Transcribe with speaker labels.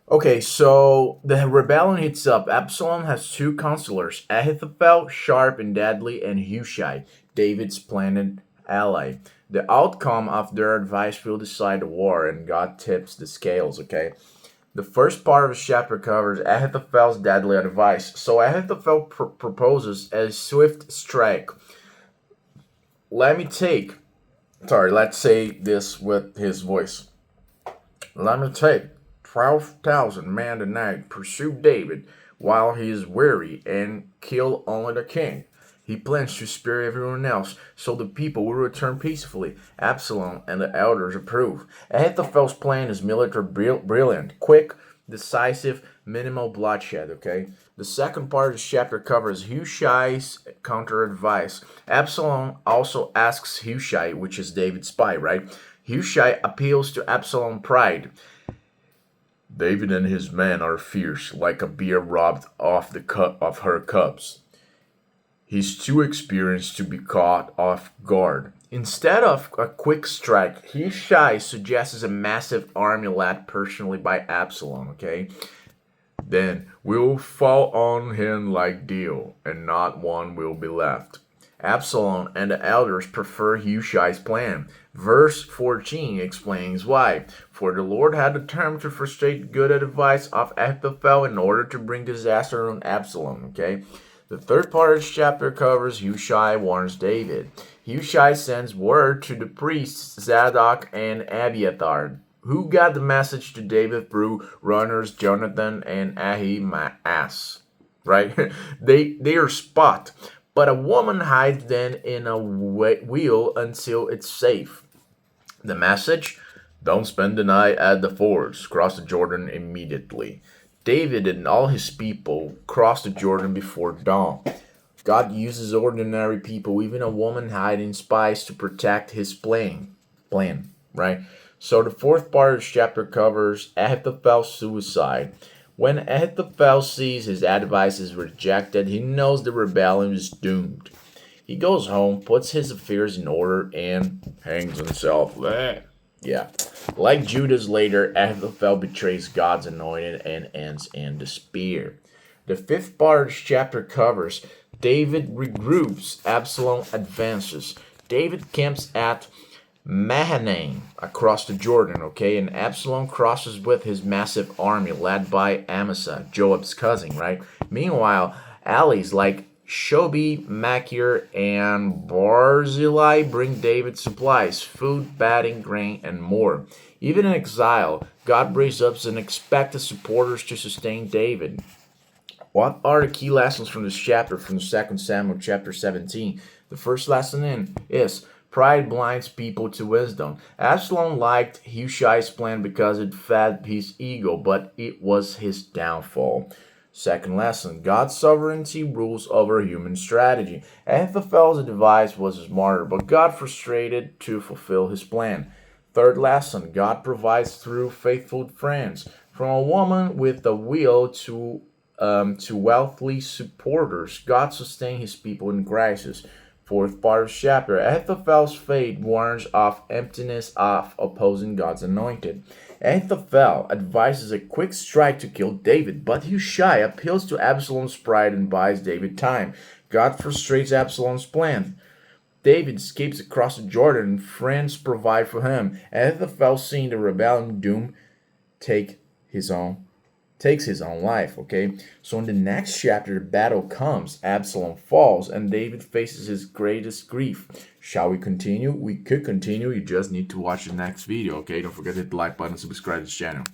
Speaker 1: Okay, so the rebellion heats up. Absalom has two counselors, Ahithophel, sharp and deadly, and Hushai, David's planned ally. The outcome of their advice will decide the war, and God tips the scales, okay? The first part of the chapter covers Ahithophel's deadly advice. So Ahithophel proposes a swift strike. Let me take, let's say this with his voice. Let me take 12,000 men tonight, pursue David while he is weary, and kill only the king. He plans to spare everyone else, so the people will return peacefully. Absalom and the elders approve. Ahithophel's plan is military brilliant, quick, decisive, minimal bloodshed, okay? The second part of the chapter covers Hushai's counter advice. Absalom also asks Hushai, which is David's spy, right? Hushai appeals to Absalom's pride. David and his men are fierce, like a bear robbed of the cup of her cubs. He's too experienced to be caught off guard. Instead of a quick strike, Hushai suggests a massive army led personally by Absalom, okay? Then we'll fall on him like dew, and not one will be left. Absalom and the elders prefer Hushai's plan. Verse 14 explains why. For the Lord had determined to frustrate good advice of Ahithophel in order to bring disaster on Absalom. Okay? The third part of this chapter covers Hushai warns David. Hushai sends word to the priests Zadok and Abiathar, who got the message to David through runners Jonathan and Ahimaaz. Right? they are spot. But a woman hides then in a wheel until it's safe. The message: don't spend the night at the fords. Cross the Jordan immediately. David and all his people crossed the Jordan before dawn. God uses ordinary people, even a woman hiding spies, to protect his plan, right? So the fourth part of the chapter covers Ahithophel's suicide. When Ahithophel sees his advice is rejected, he knows the rebellion is doomed. He goes home, puts his affairs in order, and hangs himself. Yeah. Like Judas later, Ahithophel betrays God's anointed and ends in despair. The fifth part of this chapter covers David regroups, Absalom advances. David camps at Mahanaim across the Jordan, okay? And Absalom crosses with his massive army led by Amasa, Joab's cousin, right? Meanwhile, allies like Shobi, Machir, and Barzillai bring David supplies, food, bedding, grain, and more. Even in exile, God raises up unexpected supporters to sustain David. What are the key lessons from this chapter, from the 2 Samuel chapter 17? The first lesson is pride blinds people to wisdom. Absalom liked Hushai's plan because it fed his ego, but it was his downfall. Second lesson, God's sovereignty rules over human strategy. Ahithophel's advice was smarter, but God frustrated to fulfill his plan. Third lesson, God provides through faithful friends. From a woman with the will to wealthy supporters, God sustained his people in crisis. Fourth part of chapter, Ahithophel's fate warns of emptiness of opposing God's anointed. Ahithophel advises a quick strike to kill David, but Hushai appeals to Absalom's pride and buys David time. God frustrates Absalom's plan. David escapes across the Jordan, and friends provide for him. Ahithophel, seeing the rebellion doom, take his own takes his own life, okay? So in the next chapter, the battle comes. Absalom falls, and David faces his greatest grief. Shall we continue? We could continue. You just need to watch the next video, okay? Don't forget to hit the like button and subscribe to this channel.